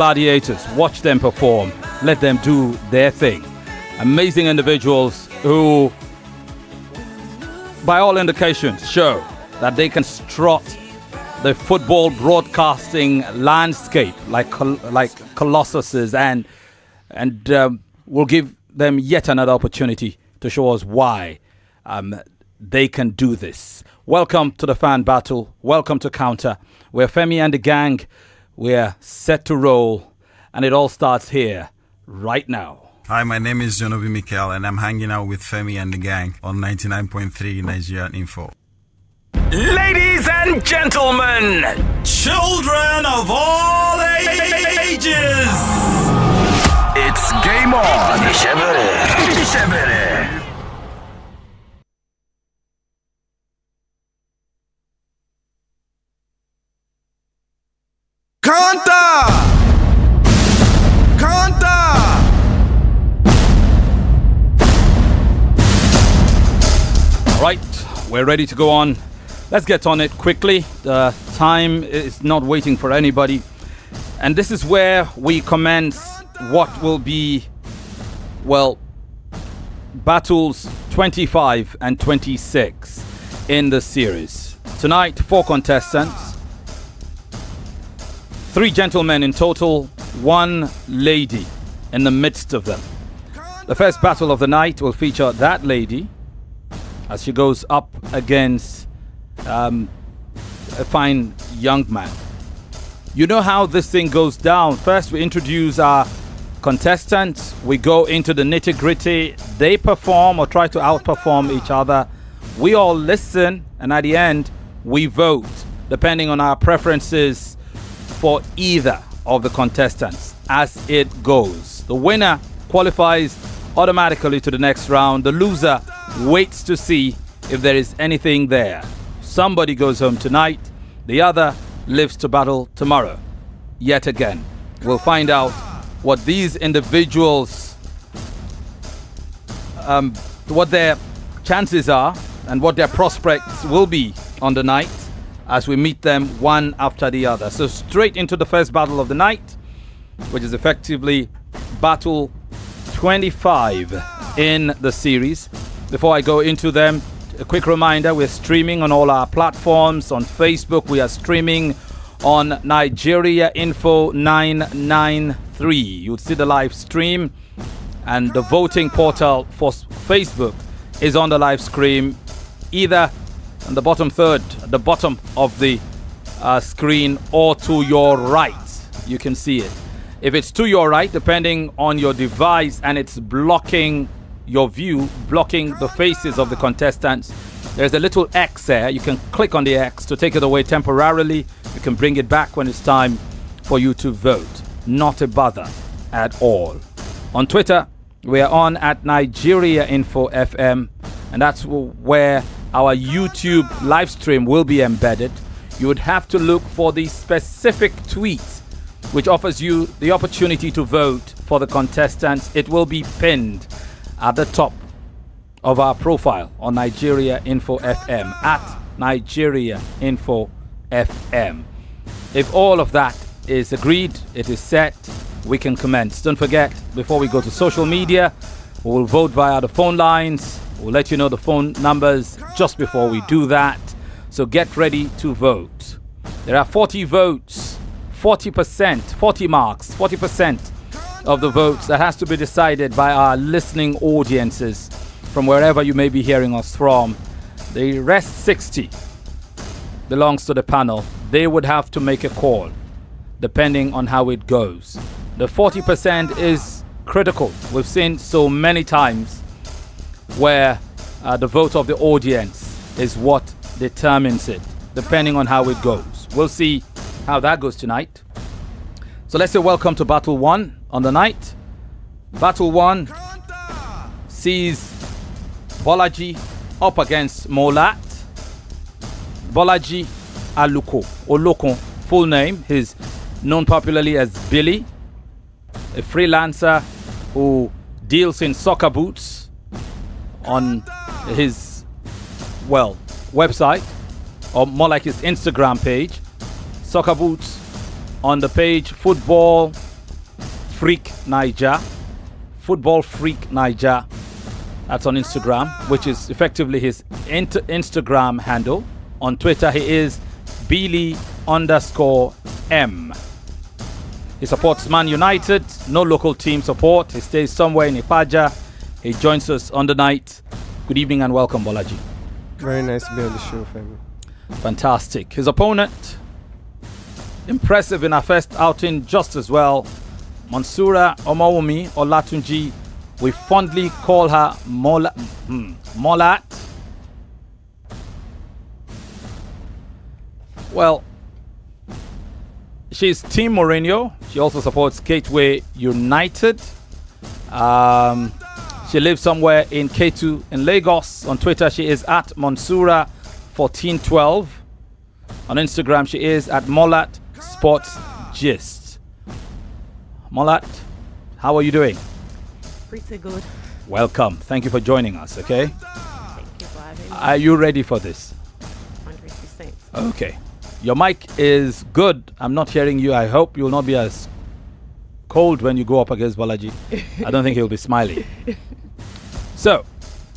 Gladiators, watch them perform, let them do their thing. Amazing individuals who, by all indications, show that they can strut the football broadcasting landscape like colossuses, and we'll give them yet another opportunity to show us why they can do this. Welcome to the Fan Battle. Welcome to Counter. We're Femi and the gang. We're set to roll, and it all starts here, right now. Hi, my name is Jonobi Mikel, and I'm hanging out with Femi and the gang on 99.3 Nigerian Info. Ladies and gentlemen, children of all ages, it's game on. Counter! All right, we're ready to go on. Let's get on it quickly. The time is not waiting for anybody. And this is where we commence what will be, battles 25 and 26 in the series. Tonight, 4 contestants. 3 gentlemen in total, 1 lady in the midst of them. The first battle of the night will feature that lady as she goes up against a fine young man. You know how this thing goes down. First, we introduce our contestants. We go into the nitty-gritty. They perform or try to outperform each other. We all listen, and at the end, we vote, depending on our preferences for either of the contestants as it goes. The winner qualifies automatically to the next round. The loser waits to see if there is anything there. Somebody goes home tonight, the other lives to battle tomorrow. Yet again, we'll find out what these individuals, what their chances are and what their prospects will be on the night as we meet them one after the other. So straight into the first battle of the night, which is effectively battle 25 in the series. Before I go into them, a quick reminder, we're streaming on all our platforms. On Facebook, we are streaming on Nigeria Info 993. You'll see the live stream, and the voting portal for Facebook is on the live stream, either on the bottom third, at the bottom of the screen, or to your right. You can see it. If it's to your right, depending on your device, and it's blocking your view, blocking the faces of the contestants, there's a little X there. You can click on the X to take it away temporarily. You can bring it back when it's time for you to vote. Not a bother at all. On Twitter, we are on at Nigeria Info FM, and that's where our YouTube live stream will be embedded. You would have to look for the specific tweet which offers you the opportunity to vote for the contestants. It will be pinned at the top of our profile on Nigeria Info FM, at Nigeria Info FM. If all of that is agreed, it is set, we can commence. Don't forget, before we go to social media, we will vote via the phone lines. We'll let you know the phone numbers just before we do that. So get ready to vote. There are 40 votes, 40%, 40 marks, 40% of the votes that has to be decided by our listening audiences from wherever you may be hearing us from. The rest 60 belongs to the panel. They would have to make a call depending on how it goes. The 40% is critical. We've seen so many times where the vote of the audience is what determines it, depending on how it goes. We'll see how that goes tonight. So let's say welcome to Battle 1 on the night. Battle 1 sees Bolaji up against Molat. Bolaji Olokun, full name. He's known popularly as Billy, a freelancer who deals in soccer boots on his, website, or more like his Instagram page. Soccer boots on the page, football, Freak Niger. Football Freak Niger. That's on Instagram, which is effectively his Instagram handle. On Twitter, he is Billy_M. He supports Man United, no local team support. He stays somewhere in Ipaja. He joins us on the night. Good evening and welcome, Bolaji. Very nice to be on the show, Femi. Fantastic. His opponent, impressive in our first outing just as well. Mansura Omawumi Olatunji. We fondly call her Molat. Well, she's Team Mourinho. She also supports Gateway United. She lives somewhere in Ketu in Lagos. On Twitter, she is at Mansura1412. On Instagram, she is at Molat Sports Gist. Molat, how are you doing? Pretty good. Welcome. Thank you for joining us, okay? Thank you for having me. Are you ready for this? 100%. Okay. Your mic is good. I'm not hearing you. I hope you will not be as cold when you go up against Bolaji. I don't think he'll be smiling. So,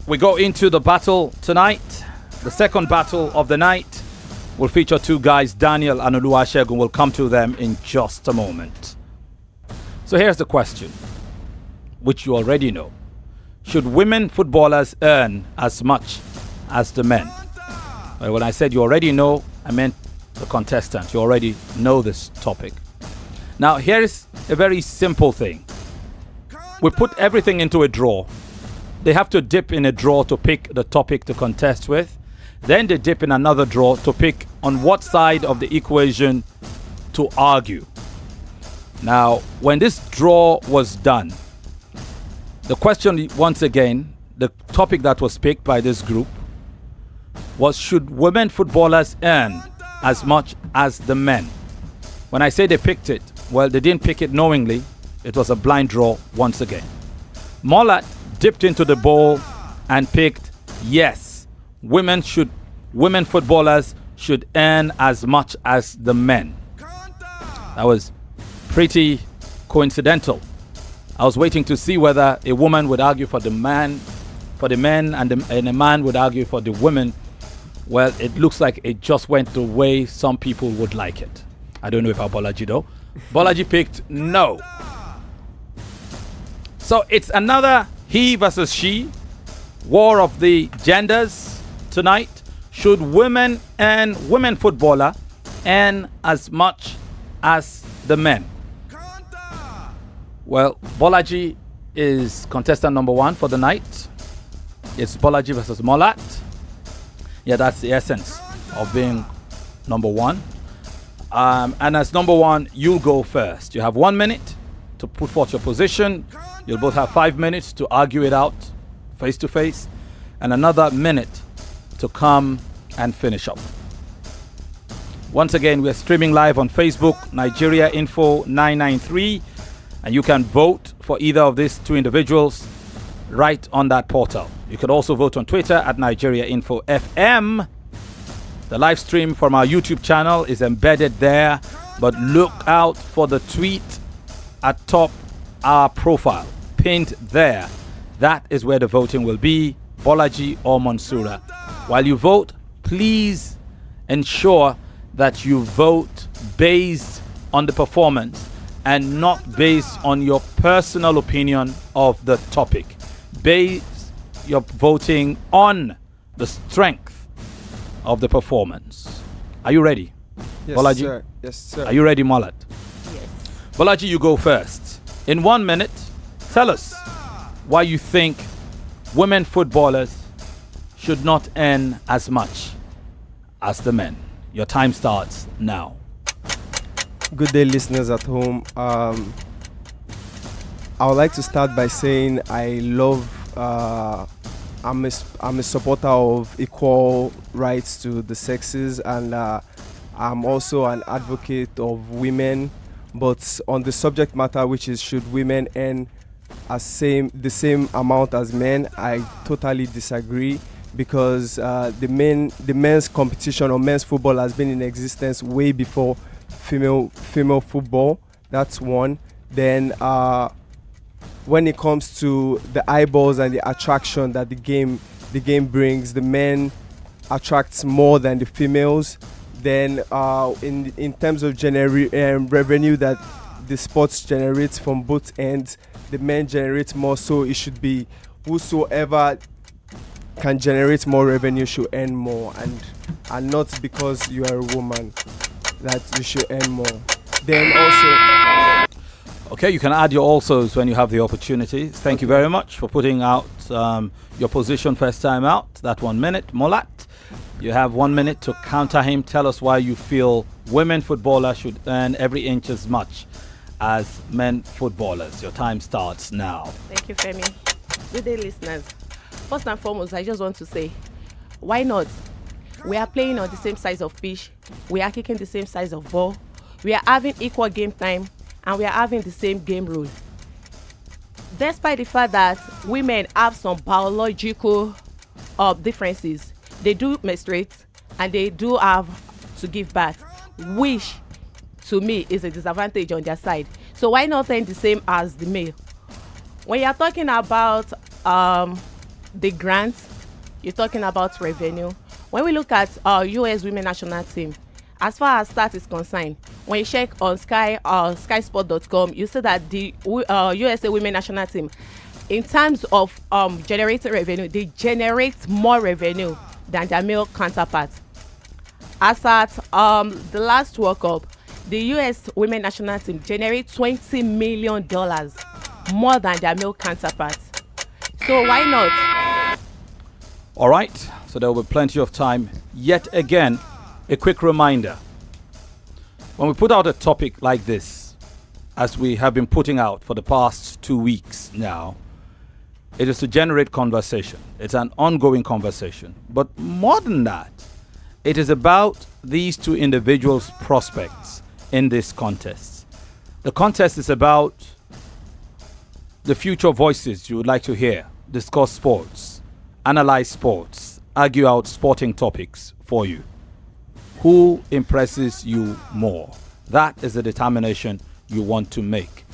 we go into the battle tonight. The second battle of the night will feature two guys, Daniel and Oluwasegun. We'll come to them in just a moment. So here's the question, which you already know. Should women footballers earn as much as the men? Well, when I said you already know, I meant the contestants. You already know this topic. Now, here's a very simple thing. We put everything into a draw. They have to dip in a draw to pick the topic to contest with. Then they dip in another draw to pick on what side of the equation to argue. Now, when this draw was done, the question, once again, the topic that was picked by this group was, should women footballers earn as much as the men? When I say they picked it, well, they didn't pick it knowingly. It was a blind draw once again. Molat dipped into the bowl and picked, yes, women footballers should earn as much as the men. That was pretty coincidental. I was waiting to see whether a woman would argue for the men, and a man would argue for the women. Well, it looks like it just went the way some people would like it. I don't know about Bolaji though. Bolaji picked no. So it's another he versus she, war of the genders tonight. Should women footballer earn as much as the men? Well, Bolaji is contestant number one for the night. It's Bolaji versus Molat. Yeah, that's the essence of being number one. And as number one, you'll go first. You have 1 minute to put forth your position. You'll both have 5 minutes to argue it out face to face, and another minute to come and finish up. Once again, we're streaming live on Facebook, Nigeria Info 993, and you can vote for either of these two individuals right on that portal. You could also vote on Twitter at Nigeria Info FM. The live stream from our YouTube channel is embedded there, but look out for the tweet at top our profile, pinned there. That is where the voting will be, Bolaji or Mansura. While you vote, please ensure that you vote based on the performance and not based on your personal opinion of the topic. Base your voting on the strength of the performance. Are you ready? Yes, Bolaji? sir. Yes, sir. Are you ready, Molat? Yes. Bolaji, you go first. In 1 minute, tell us why you think women footballers should not earn as much as the men. Your time starts now. Good day, listeners at home. I would like to start by saying I love. I'm a supporter of equal rights to the sexes, and I'm also an advocate of women. But on the subject matter, which is should women earn the same amount as men, I totally disagree, because the men's competition or men's football has been in existence way before female football. That's one. Then when it comes to the eyeballs and the attraction that the game brings, the men attracts more than the females. Then in terms of revenue that the sports generates from both ends, the men generate more. So it should be whosoever can generate more revenue should earn more, and not because you are a woman that you should earn more. Then also, Okay, you can add your alsos when you have the opportunity. Thank you very much for putting out your position first time out. That 1 minute. Molat, you have 1 minute to counter him. Tell us why you feel women footballers should earn every inch as much as men footballers. Your time starts now. Thank you, Femi. Good day, listeners. First and foremost, I just want to say, why not? We are playing on the same size of pitch. We are kicking the same size of ball. We are having equal game time, and we are having the same game rule. Despite the fact that women have some biological differences, they do menstruate and they do have to give birth, which to me is a disadvantage on their side. So why not earn the same as the male? When you're talking about the grants, you're talking about revenue. When we look at US women national team, as far as stats is concerned, when you check on skysport.com, you see that the USA women national team, in terms of generating revenue, they generate more revenue than their male counterparts. As at the last World Cup, the US women national team generate $20 million more than their male counterparts. So why not? All right, so there will be plenty of time. Yet again, a quick reminder. When we put out a topic like this, as we have been putting out for the past 2 weeks now, it is to generate conversation. It's an ongoing conversation. But more than that, it is about these two individuals' prospects in this contest. The contest is about the future voices you would like to hear, discuss sports, analyze sports, argue out sporting topics for you. Who impresses you more? That is the determination you want to make.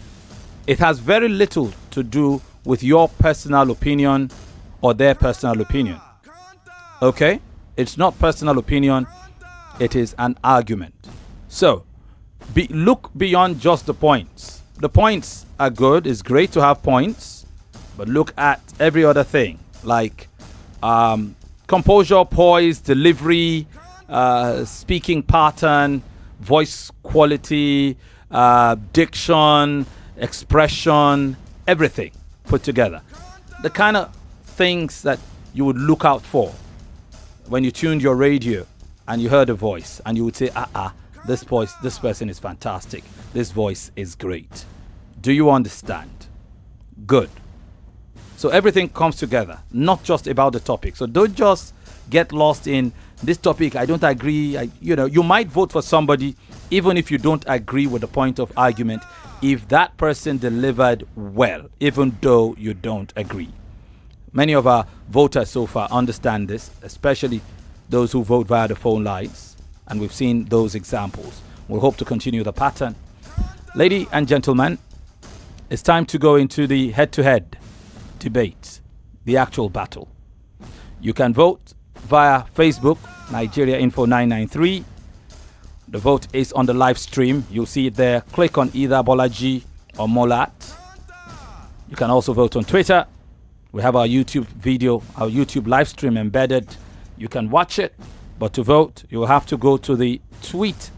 It has very little to do with your personal opinion or their personal opinion. Okay? It's not personal opinion, it is an argument. So, look beyond just the points. The points are good, it's great to have points, but look at every other thing like composure, poise, delivery, speaking pattern, voice quality, diction, expression, everything put together. The kind of things that you would look out for when you tuned your radio and you heard a voice and you would say, this person is fantastic. This voice is great. Do you understand? Good. So everything comes together, not just about the topic. So don't just get lost in this topic. I don't agree. You might vote for somebody even if you don't agree with the point of argument, if that person delivered well, even though you don't agree. Many of our voters so far understand this, especially those who vote via the phone lines, and we've seen those examples. We'll hope to continue the pattern. Ladies and gentlemen, it's time to go into the head-to-head debate, the actual battle. You can vote via Facebook, Nigeria Info 993. The vote is on the live stream. You'll see it there. Click on either Bolaji or Molat. You can also vote on Twitter. We have our YouTube video, our YouTube live stream embedded. You can watch it, but to vote, you'll have to go to the tweet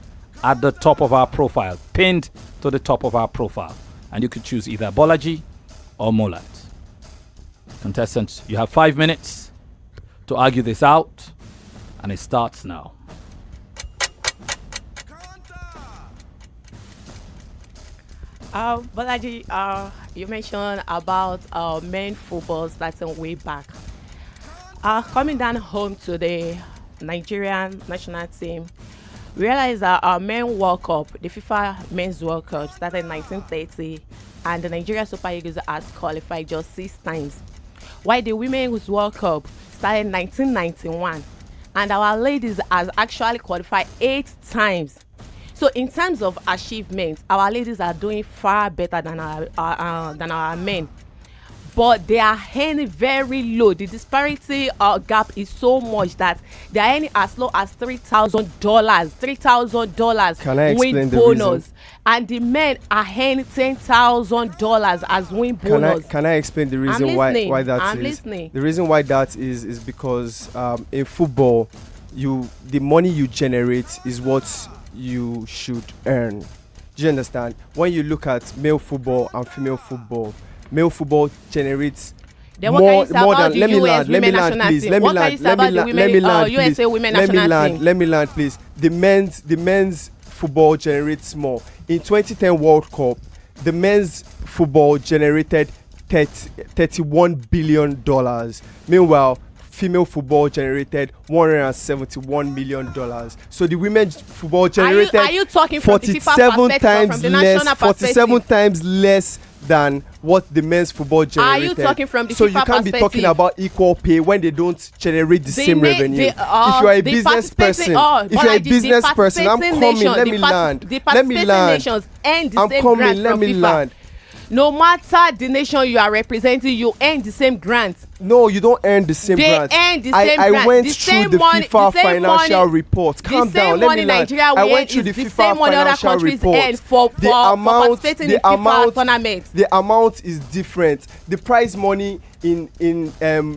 at the top of our profile, pinned to the top of our profile. And you could choose either Bolaji or Molat. Contestants, you have 5 minutes to argue this out, and it starts now. Bolaji, you mentioned about men football starting way back. Coming down home to the Nigerian national team, we realized that our men World Cup, the FIFA Men's World Cup, started in 1930, and the Nigeria Super Eagles has qualified just 6 times. While the Women's World Cup started in 1991, and our ladies has actually qualified 8 times. So in terms of achievements, our ladies are doing far better than our men. But they are earning very low. The disparity gap is so much that they are earning as low as $3,000. $3,000 win bonus, and the men are earning $10,000 as win bonus. Can I explain the reason why that is? I'm listening. The reason why that is because in football, the money you generate is what you should earn. Do you understand? When you look at male football and female football generates more than. Let me land, please. Let me land, please. The men's football generates more. In 2010 World Cup, the men's football generated $31 billion. Meanwhile, female football generated $171 million. So the women's football generated are you talking from the FIFA perspective, from the national perspective? 47 times less than what the men's football generated. Are you talking from the so FIFA you can't perspective? be talking about equal pay when they don't generate the same revenue. If you are a business person, I'm coming. Let me land. The participating nations earn the same grant from FIFA. No matter the nation you are representing, you earn the same grant. No, you don't earn the same grant. They earn the same grant. I went through the FIFA financial report. Calm down, let me land. I went through the FIFA financial report. For participating in FIFA tournament. The amount is different. The prize money in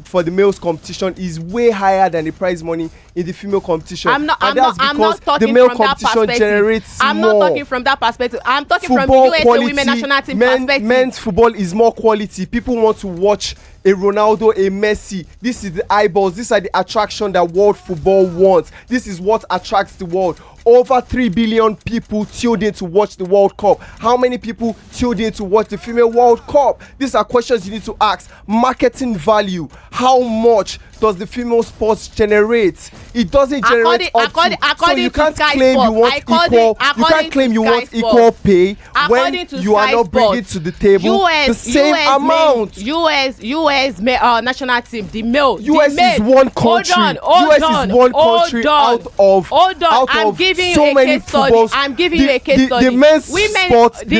for the males competition is way higher than the prize money in the female competition. I'm not talking the male from competition that generates I'm more. Not talking from that perspective. I'm talking football from the USA quality, women national team perspective. Men's football is more quality. People want to watch a Ronaldo, a Messi. This is the eyeballs. These are the attraction that world football wants. This is what attracts the world. Over 3 billion people tuned in to watch the World Cup. How many people tuned in to watch the female World Cup? These are questions you need to ask. Marketing value. How much does the female sports generate? It doesn't generate so you can't claim you want equal. You can't claim you want equal pay when you are not bringing to the table the same amount. US national team, the male. US is one country. US is one country out of so many footballs. I'm giving you a case study. The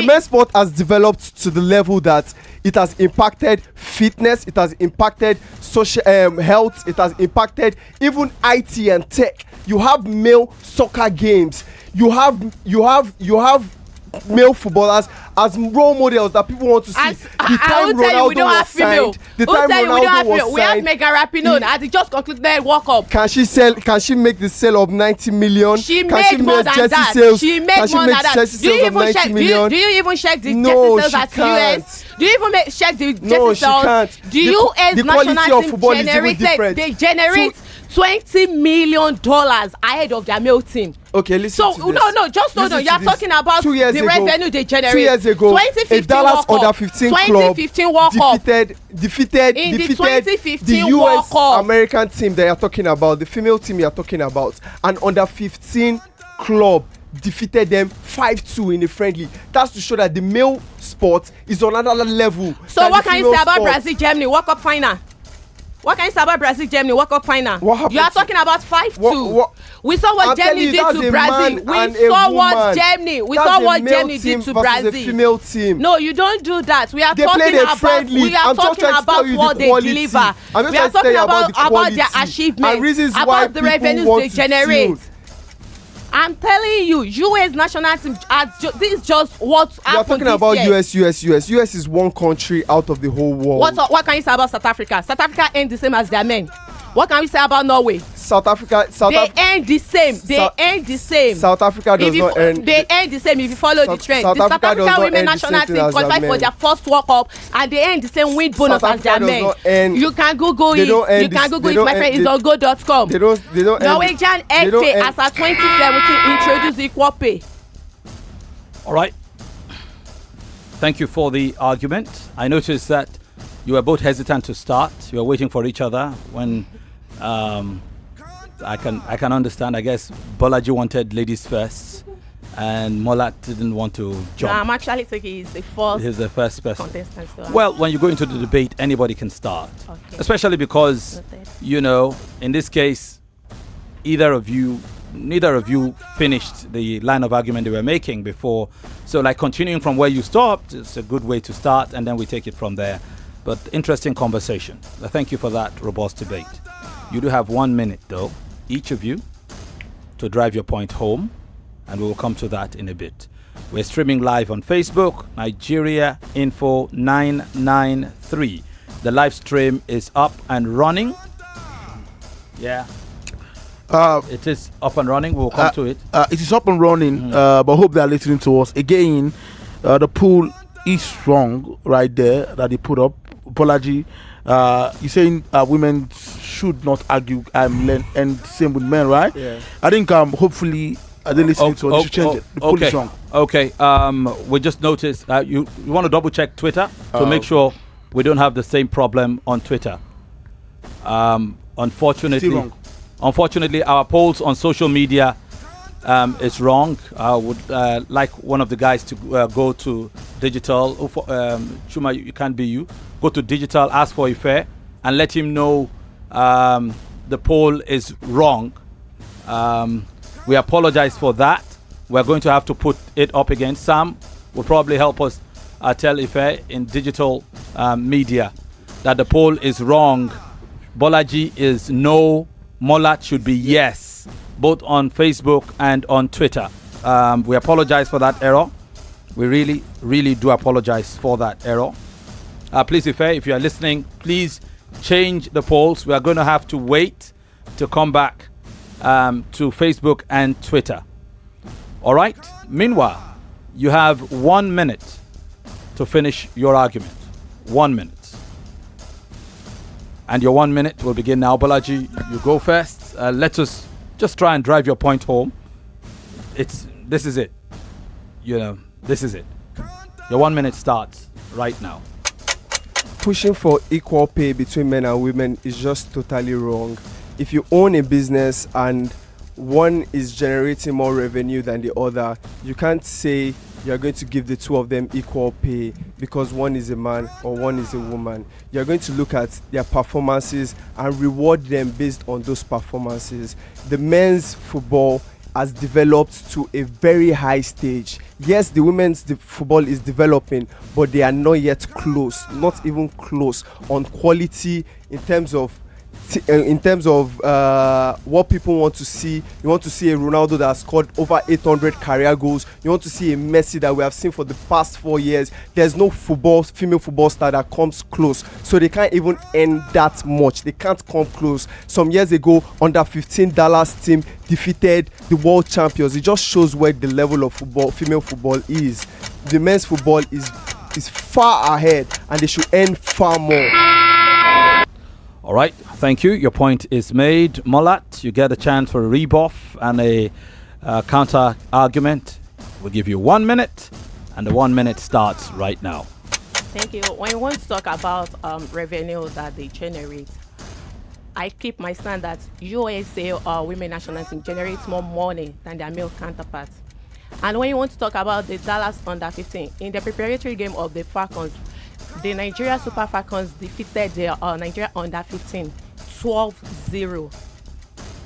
men's sport has developed to the level that it has impacted fitness, it has impacted social health, it has impacted even IT and tech. You have male soccer games. You have male footballers as role models that people want to see. The time Ronaldo was signed, we have Megan Rapinoe as he just concluded World Cup. Can she make the sale of 90 million? She made more than that. She made more than that. Do you even check the jersey sales at US? Do you even check the jersey sales? Do you as national team they generate $20 million ahead of their male team? Okay, listen. So no, just hold on. You are talking about the revenue they generate. 2 years ago, 2015 a Dallas under 15 club defeated the US American team that you are talking about, the female team you are talking about, and under 15 club defeated them 5-2 in a friendly. That's to show that the male sport is on another level. So what can you say about Brazil Germany World Cup final? What can you say about Brazil Germany World Cup final? You are talking about 5-2. We saw what Germany did to Brazil. We saw what Germany did to Brazil. Female team. No, you don't do that. We are talking about what they deliver. We are talking about their achievements, about the revenues they generate. I'm telling you, US national team, this is just what happened. You're talking about US is one country out of the whole world. What can you say about South Africa? South Africa ain't the same as their men. What can we say about Norway? South Africa ain't the same. South Africa does not earn. They ain't the same if you follow the trend. The South African women national team qualified for their first World Cup and they earn the same win bonus as their men. You can Google it. You can Google it, my friend. It's on go.com. They don't Norwegian FA as of 2017 introduced equal pay. All right. Thank you for the argument. I noticed that you were both hesitant to start. You were waiting for each other when I can understand. I guess Bolaji wanted ladies first and Molat didn't want to jump. No, I'm actually thinking he's the first person. Contestant. So well, when you go into the debate, anybody can start. Okay. Especially because, in this case, either of you neither of you finished the line of argument they were making before. So, like, continuing from where you stopped, it's a good way to start, and then we take it from there. But interesting conversation. Thank you for that robust debate. You do have 1 minute, though, each of you, to drive your point home, and we will come to that in a bit. We're streaming live on Facebook, Nigeria Info 993. The live stream is up and running. Yeah. It is up and running. We'll come to it. It is up and running, but I hope they are listening to us. Again, the pool is wrong right there that they put up. Bolaji, you're saying women should not argue and same with men, right? Yeah. I think hopefully they listening to us. They should change it. The pool is wrong. Okay. We just noticed you want to double check Twitter to make sure we don't have the same problem on Twitter. Unfortunately, our polls on social media is wrong. I would like one of the guys to go to digital. Chuma, you can't be you. Go to digital, ask for Ife, and let him know the poll is wrong. We apologize for that. We're going to have to put it up again. Sam will probably help us tell Ife in digital media that the poll is wrong. Bolaji is no. Molat should be yes, both on Facebook and on Twitter. We apologize for that error. We really, really do apologize for that error. Please, if you are listening, please change the polls. We are going to have to wait to come back to Facebook and Twitter. All right? Meanwhile, you have 1 minute to finish your argument. 1 minute. And your 1 minute will begin now. Bolaji, you go first. Let us just try and drive your point home. This is it. This is it. Your 1 minute starts right now. Pushing for equal pay between men and women is just totally wrong. If you own a business and one is generating more revenue than the other, you can't say you're going to give the two of them equal pay because one is a man or one is a woman. You're going to look at their performances and reward them based on those performances. The men's football has developed to a very high stage. Yes, the women's football is developing, but they are not yet close, not even close on quality in terms of what people want to see. You want to see a Ronaldo that has scored over 800 career goals. You want to see a Messi that we have seen for the past 4 years. There's no female football star that comes close. So they can't even earn that much. They can't come close. Some years ago, under 15 Dallas team defeated the world champions. It just shows where the level of female football is. The men's football is far ahead, and they should earn far more. All right, thank you. Your point is made. Molat, you get a chance for a rebuff and a counter argument. We'll give you 1 minute, and the 1 minute starts right now. Thank you. When you want to talk about revenue that they generate, I keep my stand that USA women national team generates more money than their male counterparts. And when you want to talk about the Dallas under 15, in the preparatory game of the Falcons, the Nigeria Super Falcons defeated the Nigeria under 15 12-0.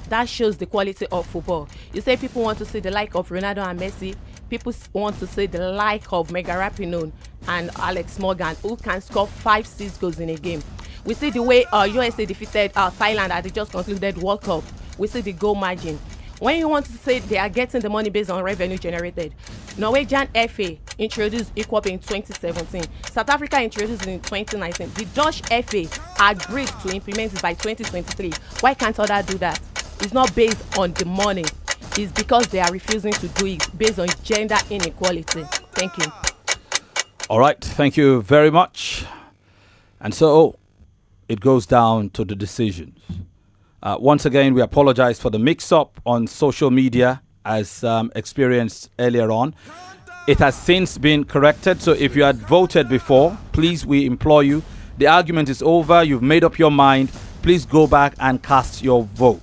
That shows the quality of football. You say people want to see the like of Ronaldo and Messi. People want to see the like of Mega Rapinoe and Alex Morgan, who can score 5-6 goals in a game. We see the way USA defeated Thailand at the just concluded World Cup. We see the goal margin. When you want to say they are getting the money based on revenue generated, Norwegian FA introduced equal pay in 2017. South Africa introduced it in 2019. The Dutch FA agreed to implement it by 2023. Why can't others do that? It's not based on the money. It's because they are refusing to do it based on gender inequality. Thank you. All right. Thank you very much. And so it goes down to the decisions. Once again, we apologize for the mix-up on social media as experienced earlier on. It has since been corrected, so if you had voted before, please, we implore you, the argument is over, you've made up your mind, please go back and cast your vote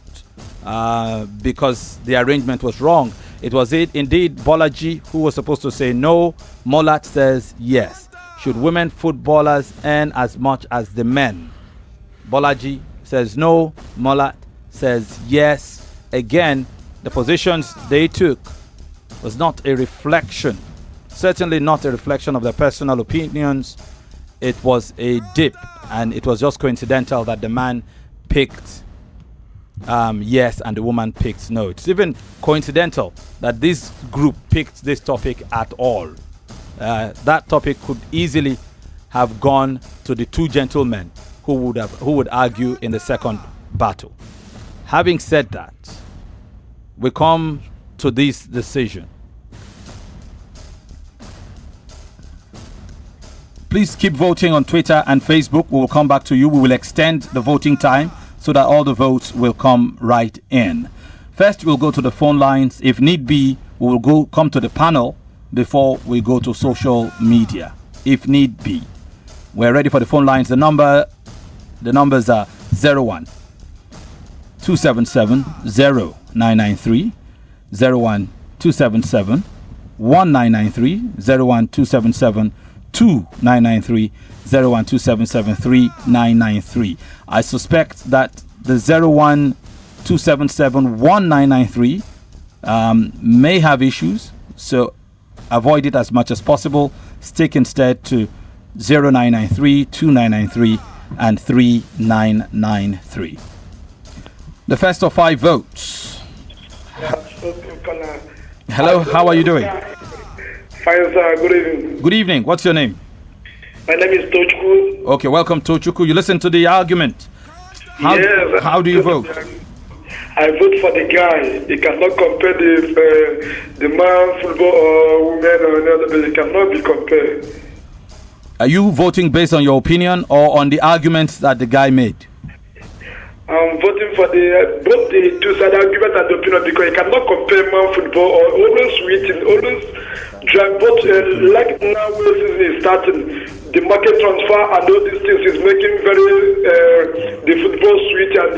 because the arrangement was wrong. It was indeed Bolaji who was supposed to say no. Molat says yes. Should women footballers earn as much as the men? Bolaji says no. Molat says yes. Again, the positions they took was not a reflection, certainly not a reflection of their personal opinions. It was a dip, and it was just coincidental that the man picked yes and the woman picked no. It's even coincidental that this group picked this topic at all. That topic could easily have gone to the two gentlemen who would argue in the second battle. Having said that, we come to this decision. Please keep voting on Twitter and Facebook. We will come back to you. We will extend the voting time so that all the votes will come right in. First, we'll go to the phone lines. If need be, we will come to the panel before we go to social media. If need be. We're ready for the phone lines. The numbers are 01 277 0993, 01 277 1993, 01 277 2993, 01 277 3993. I suspect that the 01 277 1993 may have issues, so avoid it as much as possible. Stick instead to 0993 2993 and 3993. The first of 5 votes. Hello, how are you doing? Fine, sir. Good evening. Good evening. What's your name? My name is Tochku. Okay, welcome Tochukwu. You listen to the argument. Yes. How do you vote? I vote for the guy. He cannot compare the man, football, or women, or another, but it cannot be compared. Are you voting based on your opinion or on the arguments that the guy made? I'm voting for both the two-side argument and the opinion because you cannot compare man football or always sweet, always drag. But like now, when season is starting, the market transfer and all these things is making the football sweet and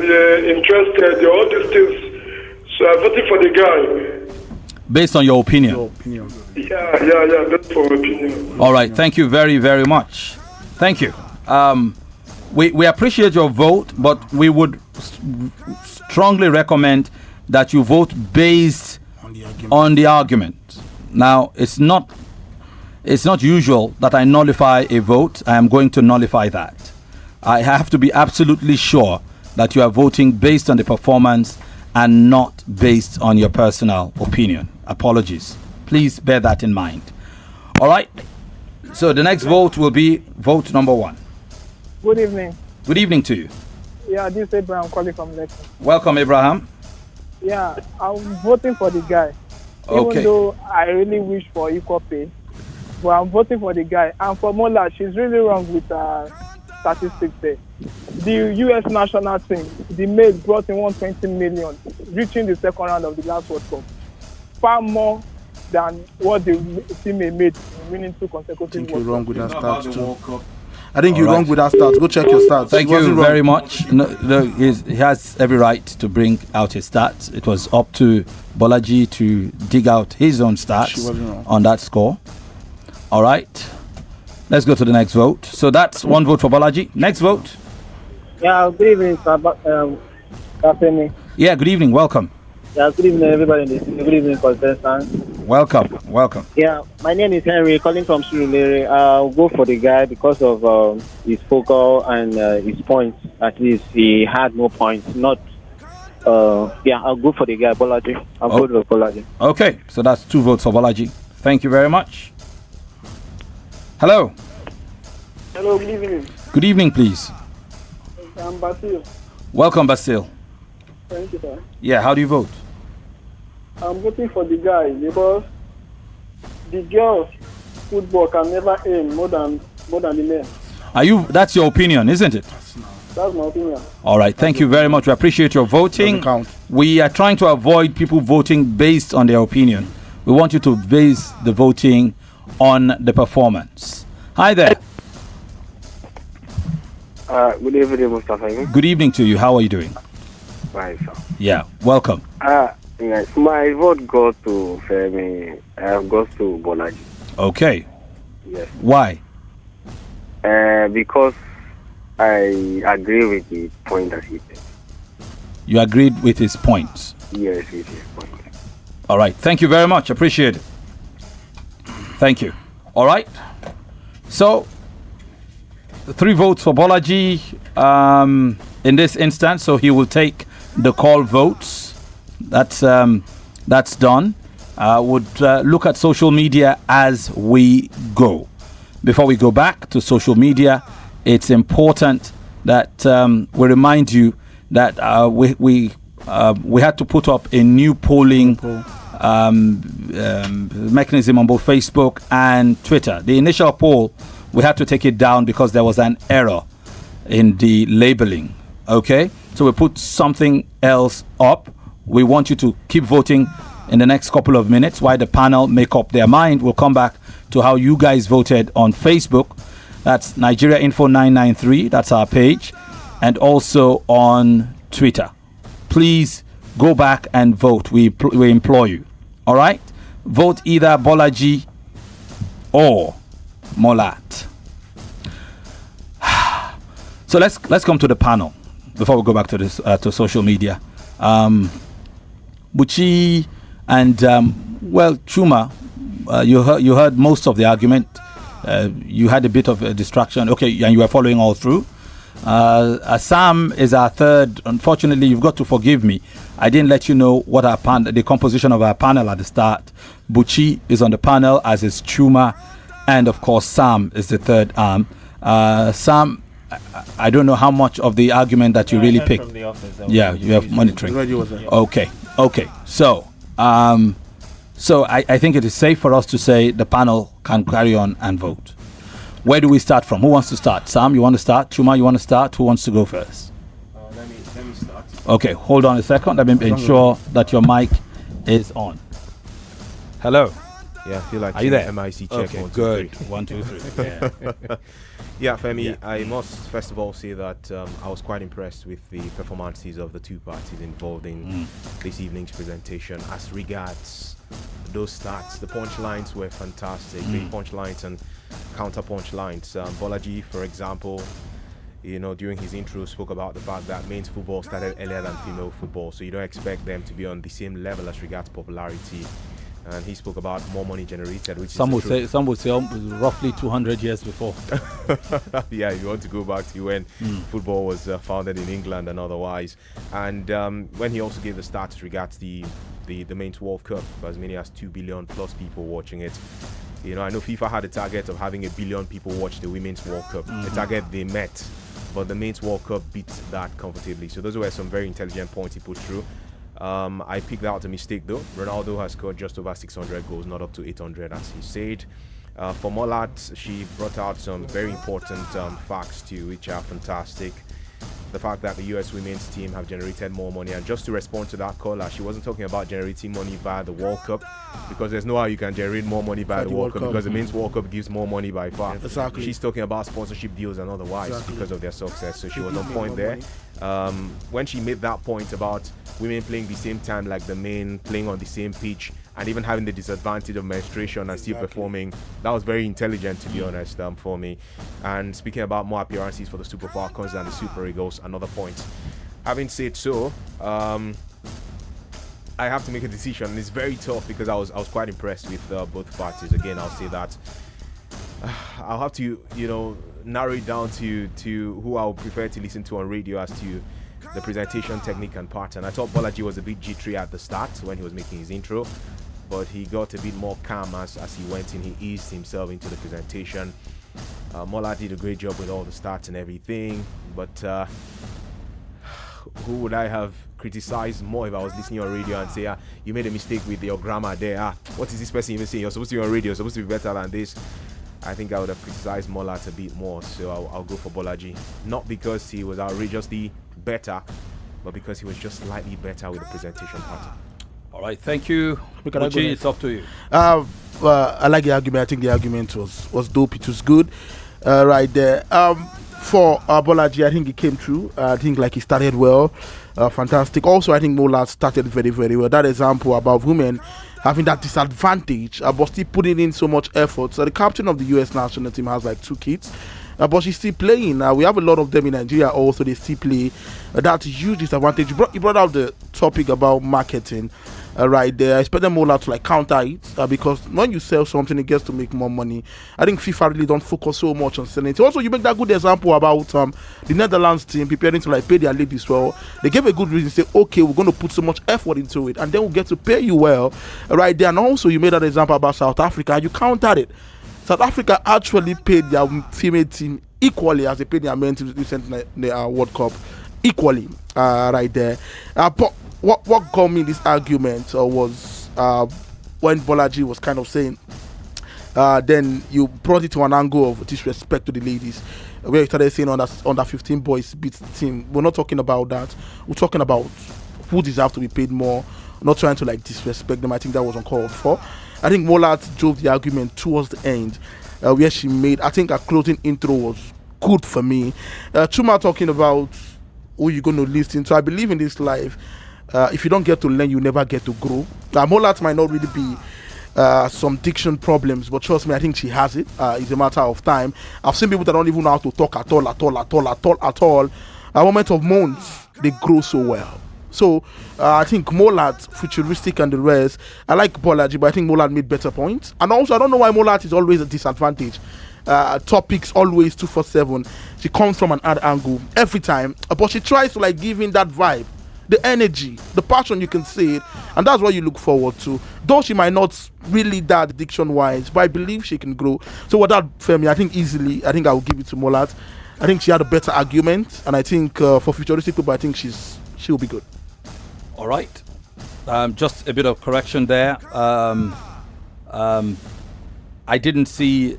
interested, all these things. So I'm voting for the guy. Based on your opinion? Yeah, that's for my opinion. All right, thank you very, very much. Thank you. We appreciate your vote, but we would strongly recommend that you vote based on the argument. Now, it's not usual that I nullify a vote. I am going to nullify that. I have to be absolutely sure that you are voting based on the performance and not based on your personal opinion. Apologies. Please bear that in mind. All right. So the next vote will be vote number 1. Good evening. Good evening to you. Yeah, this is Abraham calling from Leicester. Welcome, Abraham. Yeah, I'm voting for the guy. Okay. Even though I really wish for equal pay, but I'm voting for the guy. And for Molat, she's really wrong with statistics there. The U.S. national team, the male brought in 120 million, reaching the second round of the last World Cup. Far more than what the female made in winning 2 consecutive You're wrong World with Cup. that stats too. I think you're wrong with that stats. Go check your stats. Thank He wasn't you wrong. very much. No, he has every right to bring out his stats. It was up to Bolaji to dig out his own She stats wasn't wrong. on that score. All right. Let's go to the next vote. So that's 1 vote for Bolaji. Next vote. Yeah, good evening, sir. Afternoon. Yeah, good evening. Welcome. Yeah, good evening, everybody. Good evening, contestants. Welcome. Welcome. Yeah, my name is Henry, calling from Surulere. I'll go for the guy because of his focal and his points. At least he had no points. Not. Yeah, I'll go for the guy, Bolaji. I'll go for Bolaji. Okay. So that's 2 votes for Bolaji. Thank you very much. Hello. Hello, good evening. Good evening, please. I'm Basil. Welcome, Basil. Thank you, sir. Yeah, how do you vote? I'm voting for the guy because the girls' football can never aim more than the men. That's your opinion, isn't it? That's my opinion. All right, thank you very much. We appreciate your voting. Doesn't count. We are trying to avoid people voting based on their opinion. We want you to base the voting on the performance. Hi there. Good evening, Mustafa. Good evening to you. How are you doing? Right, sir. Yeah, welcome. Yes, my vote goes to Femi, goes to Bolaji. Okay. Yes. Why? Because I agree with the point that he made. You agreed with his points. Yes, it is. All right. Thank you very much. Appreciate it. Thank you. All right. So, 3 votes for Bolaji in this instance. So he will take the call votes. That's done. Would look at social media as we go. Before we go back to social media, it's important that we remind you that we had to put up a new polling mechanism on both Facebook and Twitter. The initial poll, we had to take it down because there was an error in the labeling. Okay, so we put something else up. We want you to keep voting in the next couple of minutes while the panel make up their mind. We'll come back to how you guys voted on Facebook. That's Nigeria Info 993. That's our page. And also on Twitter. Please go back and vote. We implore you. All right? Vote either Bolaji or Molat. So let's come to the panel before we go back to this to social media. Buchi and Chuma, you heard most of the argument. You had a bit of a distraction. Okay, and you were following all through. Sam is our third. Unfortunately, you've got to forgive me. I didn't let you know what the composition of our panel at the start. Buchi is on the panel, as is Chuma, and of course Sam is the third arm. Sam, I don't know how much of the argument that you really picked. You have monitoring. Okay. So I think it is safe for us to say the panel can carry on and vote. Where do we start from? Who wants to start? Sam, you want to start? Chuma, you want to start? Who wants to go first? Let me start. Okay, hold on a second. Let me ensure that your mic is on. Hello. Yeah, I feel like are you there? MIC check. Okay, good. 1, 2, 3. Yeah. Yeah, Femi, I must first of all say that I was quite impressed with the performances of the 2 parties involved in this evening's presentation. As regards those stats, the punchlines were fantastic. Great punchlines and counter punchlines. Bolaji, for example, during his intro spoke about the fact that men's football started earlier than female football, so you don't expect them to be on the same level as regards popularity. And he spoke about more money generated, which some would say roughly 200 years before. Yeah, you want to go back to when football was founded in England and otherwise. And when he also gave the stats regards the men's World Cup, as many as 2 billion plus people watching it. I know FIFA had a target of having 1 billion people watch the Women's World Cup. The target they met, but the Men's World Cup beat that comfortably. So those were some very intelligent points he put through. I picked out a mistake though. Ronaldo has scored just over 600 goals, not up to 800 as he said. For Molat, she brought out some very important facts too, which are fantastic. The fact that the US women's team have generated more money, and just to respond to that caller, she wasn't talking about generating money via the World Cup, because there's no how you can generate more money via the World Cup, because the men's World Cup gives more money by far. Exactly. She's talking about sponsorship deals and otherwise because of their success, so she was on point there. When she made that point about women playing the same time like the men, playing on the same pitch, and even having the disadvantage of menstruation and still performing, that was very intelligent, to be honest, for me. And speaking about more appearances for the Super Falcons and the Super Eagles, another point. Having said so, I have to make a decision, and it's very tough because I was quite impressed with both parties. Again, I'll say that I'll have to narrow it down to who I would prefer to listen to on radio as to the presentation technique and pattern. I thought Bolaji was a bit jittery at the start when he was making his intro, but he got a bit more calm as he went in. He eased himself into the presentation. Molat did a great job with all the stats and everything, but who would I have criticized more if I was listening on radio and say, you made a mistake with your grammar there, what is this person even saying? You're supposed to be on radio, you're supposed to be better than this. I think I would have criticized Molat a bit more, so I'll go for Bolaji. Not because he was outrageously better, but because he was just slightly better with the presentation pattern. All right, thank you. Uchi, it's up to you. I like the argument. I think the argument was dope. It was good, right there. For Bolaji, I think he came through. I think he started well, fantastic. Also, I think Molat started very, very well. That example about women having that disadvantage, but still putting in so much effort. So the captain of the US national team has 2 kids. but she's still playing. We have a lot of them in Nigeria also, they still play. That's a huge disadvantage. You brought out the topic about marketing right there. I expect them all out to like counter it because when you sell something, it gets to make more money. I think FIFA really don't focus so much on selling it. Also, you make that good example about the Netherlands team preparing to like pay their ladies well. They gave a good reason, say, okay, we're going to put so much effort into it and then we'll get to pay you well right there. And also, you made that example about South Africa and you countered it. South Africa actually paid their female team equally as they paid their men team recently in the World Cup. Equally, right there. But what got me in this argument was when Bolaji was kind of saying, then you brought it to an angle of disrespect to the ladies, where you started saying under 15 boys beat the team. We're not talking about that. We're talking about who deserve to be paid more, not trying to like disrespect them. I think that was uncalled for. I think Molat drove the argument towards the end, where she made, I think her closing intro was good for me. Chuma talking about who you're going to listen to. I believe in this life, if you don't get to learn, you never get to grow. Molat might not really be some diction problems, but trust me, I think she has it. It's a matter of time. I've seen people that don't even know how to talk at all. A moment of months, they grow so well. So I think Molat, futuristic and the rest. I like Bolaji, but I think Molat made better points. And also, I don't know why Molat is always a disadvantage. Topics always 247. She comes from an ad angle every time, but she tries to like give in that vibe, the energy, the passion. You can see it, and that's what you look forward to. Though she might not really that diction wise, but I believe she can grow. So with that, Femi, I think easily, I think I will give it to Molat. I think she had a better argument, and I think for futuristic people, I think she'll be good. All right. Just a bit of correction there. I didn't see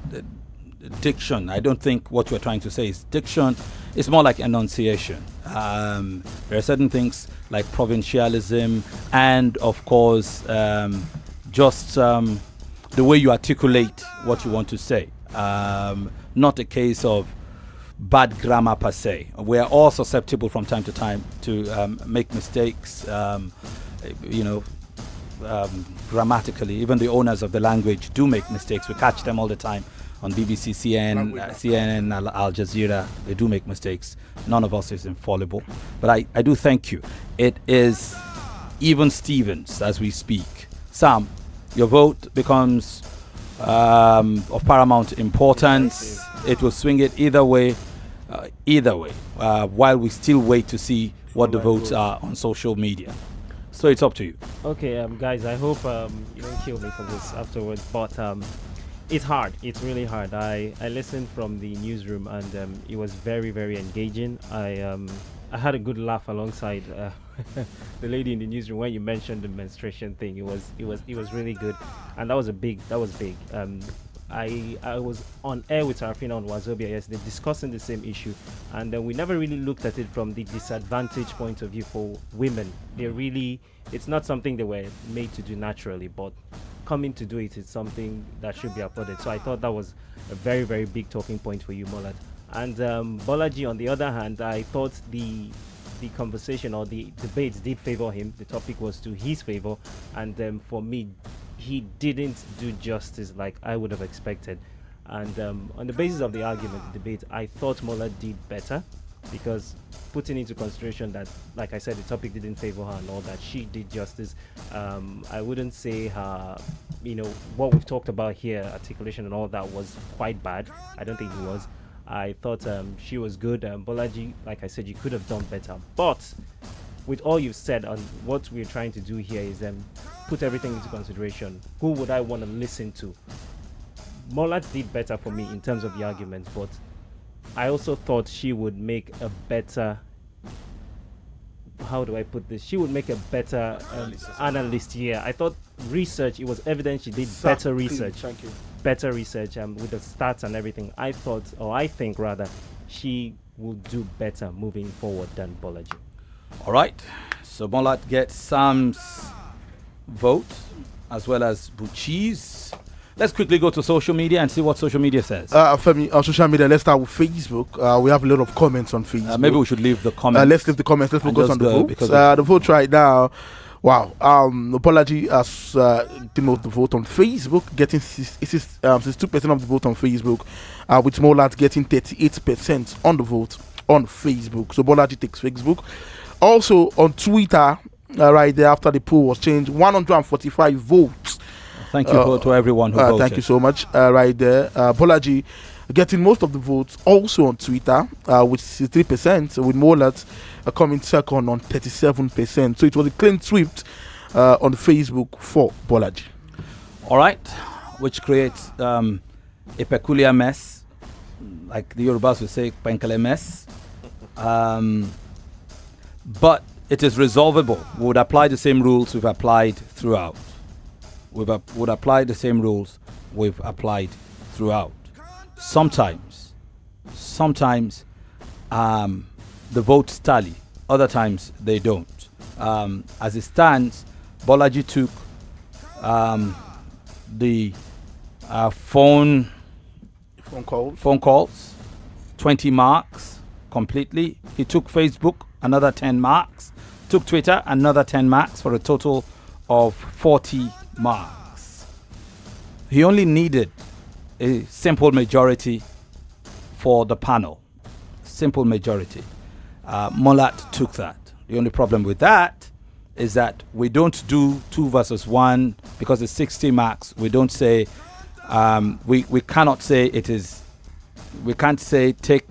diction. I don't think what you're trying to say is diction. It's more like enunciation. There are certain things like provincialism and, of course, just the way you articulate what you want to say. Not a case of bad grammar per se. We are all susceptible from time to time to make mistakes, grammatically. Even the owners of the language do make mistakes. We catch them all the time on BBC, CNN, Al Jazeera. They do make mistakes. None of us is infallible. But I do thank you. It is even Stevens as we speak. Sam, your vote becomes of paramount importance. It will swing it either way, while we still wait to see what the votes are on social media. So it's up to you. Okay, guys, I hope you don't kill me for this afterwards, but it's hard. It's really hard. I listened from the newsroom and it was very, very engaging. I had a good laugh alongside the lady in the newsroom when you mentioned the menstruation thing. It was really good, and that was big. I was on air with Sarafina on Wazobia yesterday discussing the same issue, and we never really looked at it from the disadvantage point of view for women. It's not something they were made to do naturally, but coming to do it is something that should be applauded. So I thought that was a very, very big talking point for you, Molat. And Bolaji, on the other hand, I thought the conversation or the debates did favor him. The topic was to his favor, and for me, he didn't do justice like I would have expected. And on the basis of the argument, the debate, I thought Molat did better, because putting into consideration that, like I said, the topic didn't favor her and all that, she did justice. I wouldn't say her, what we've talked about here, articulation and all that, was quite bad. I don't think it was. I thought she was good. Bolaji, like I said, you could have done better. But with all you've said, on what we're trying to do here is put everything into consideration. Who would I want to listen to? Molat did better for me in terms of the argument, but I also thought she would make a better, how do I put this? She would make a better analyst. Yeah, I thought research, it was evident she did better research. Thank you. Better research with the stats and everything. I think rather, she will do better moving forward than Bolaji. All right. So Molat gets Sam's vote as well as Buchi's. Let's quickly go to social media and see what social media says. Femi, on social media, let's start with Facebook. We have a lot of comments on Facebook. Maybe we should leave the comments. Let's leave the comments. Let's focus on the votes. The vote right now, Wow. Bolaji has the most the vote on Facebook, getting 62% of the vote on Facebook, with Molat getting 38% on the vote on Facebook. So Bolaji takes Facebook. Also on Twitter, right there after the poll was changed, 145 votes. Thank you to everyone who voted. Thank you so much. Right there, Bolaji getting most of the votes also on Twitter, with 63%, with Molat coming second on 37%. So it was a clean sweep on Facebook for Bolaji. All right, which creates a peculiar mess, like the Yorubas would say, penkele mess. But it is resolvable. We would apply the same rules we've applied throughout. Would apply the same rules we've applied throughout. Sometimes, the votes tally. Other times they don't. As it stands, Bolaji took the phone calls, 20 marks completely. He took Facebook, another 10 marks. Took Twitter, another 10 marks, for a total of 40 marks. He only needed a simple majority for the panel. Simple majority. Molat took that. The only problem with that is that we don't do 2 versus 1 because it's 60 marks. We don't say, we cannot say it is, we can't say take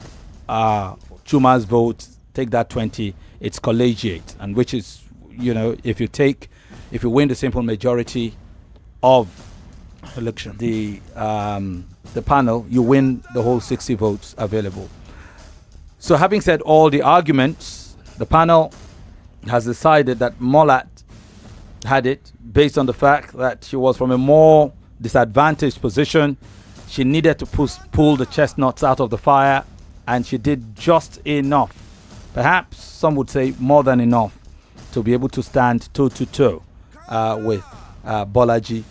Chuma's vote, take that 20, it's collegiate. And which is, if you win the simple majority of election, the panel, you win the whole 60 votes available. So having said all the arguments, the panel has decided that Molat had it based on the fact that she was from a more disadvantaged position. She needed to pull the chestnuts out of the fire, and she did just enough, perhaps some would say more than enough, to be able to stand toe-to-toe with Bolaji.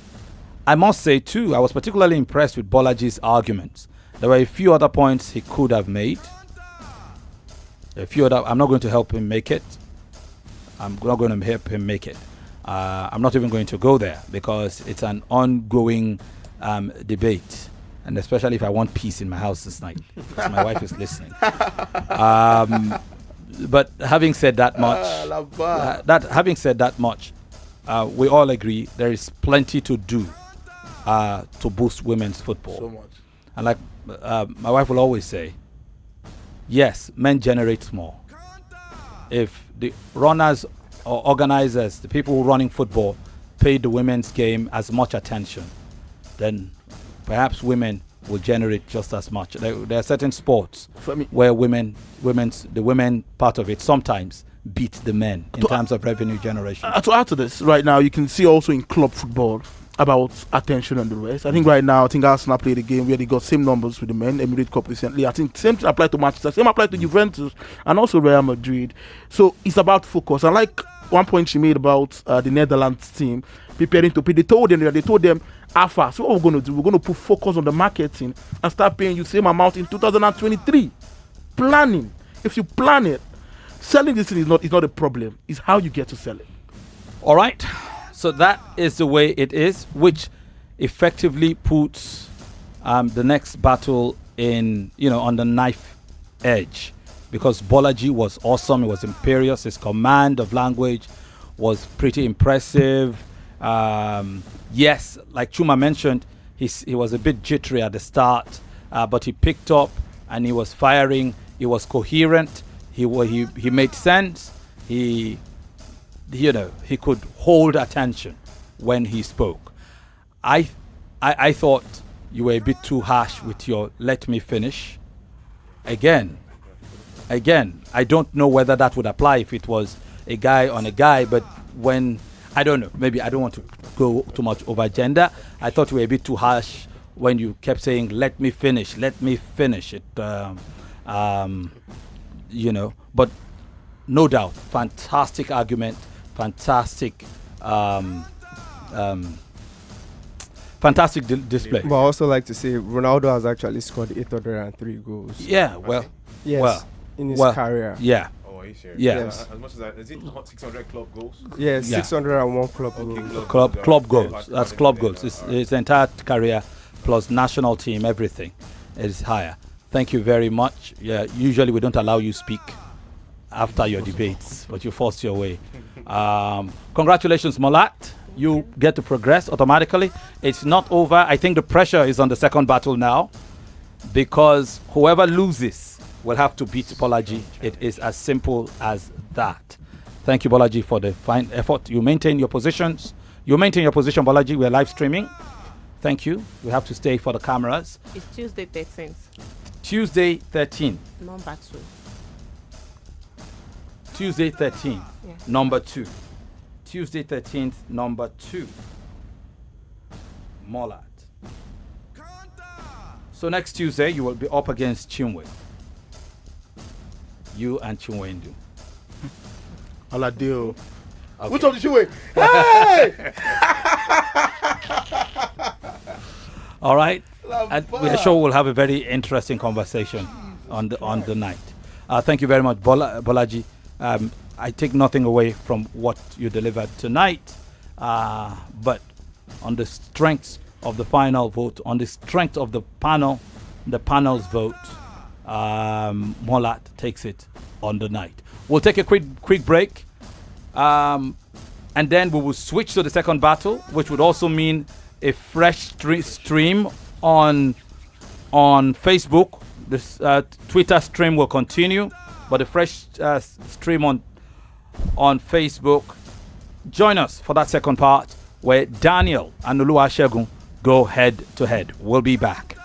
I must say too, I was particularly impressed with Bolaji's arguments. There were a few other points he could have made. I'm not going to help him make it. I'm not going to help him make it. I'm not even going to go there because it's an ongoing debate, and especially if I want peace in my house this night, because my wife is listening. But having said that much, we all agree there is plenty to do to boost women's football. So much. And like my wife will always say, yes, men generate more. If the runners or organizers, the people who are running football, paid the women's game as much attention, then perhaps women will generate just as much. There are certain sports where the women part of it sometimes beat the men in terms of revenue generation. To add to this, right now you can see also in club football about attention and the rest. I think right now, Arsenal played a game where they got same numbers with the men, Emirates Cup recently. I think same applied to Manchester, same applied to Juventus and also Real Madrid. So it's about focus. I like one point she made about the Netherlands team preparing to pay. They told them, Alpha, so what we're going to do, we're going to put focus on the marketing and start paying you same amount in 2023. Planning. If you plan it, selling this thing is not a problem. It's how you get to sell it. All right. So that is the way it is, which effectively puts the next battle on the knife edge, because Bolaji was awesome. He was imperious. His command of language was pretty impressive. Yes, like Chuma mentioned, he was a bit jittery at the start, but he picked up and he was firing. He was coherent. He made sense. He could hold attention when he spoke. I thought you were a bit too harsh with your "let me finish." Again, I don't know whether that would apply if it was a guy on a guy, but when, I don't know, maybe I don't want to go too much over gender. I thought you were a bit too harsh when you kept saying "let me finish" it. But no doubt, fantastic argument. Fantastic display. But I also like to say Ronaldo has actually scored 803 goals. Yeah, in his career. Yeah. you serious? Yes. As much as that, is it 600 club goals? Yeah, 601 club goals. Club goals. That's club goals. It's the entire career plus national team, everything is higher. Thank you very much. Yeah, usually we don't allow you speak after your debates, but you forced your way. Congratulations, Molat. You get to progress automatically. It's not over. I think the pressure is on the second battle now, because whoever loses will have to beat Bolaji. It is as simple as that. Thank you, Bolaji, for the fine effort. You maintain your positions. You maintain your position, Bolaji. We're live streaming. Thank you. We have to stay for the cameras. It's Tuesday 13th. Tuesday 13th. Number 2. Tuesday 13th. Yeah. Number 2. Tuesday 13th, number 2. Molat. So next Tuesday, you will be up against Chinwe. You and Chinwendu. Aladeo. Okay. Which of the Chinwe? Hey! All right. And we're sure we'll have a very interesting conversation on the night. Thank you very much, Bolaji. I take nothing away from what you delivered tonight, but on the strength of the final vote, on the strength of the panel's vote, Molat takes it on the night. We'll take a quick break, and then we will switch to the second battle, which would also mean a fresh stream on Facebook. This Twitter stream will continue, but a fresh stream on Facebook. Join us for that second part, where Daniel and Oluwasegun go head to head. We'll be back.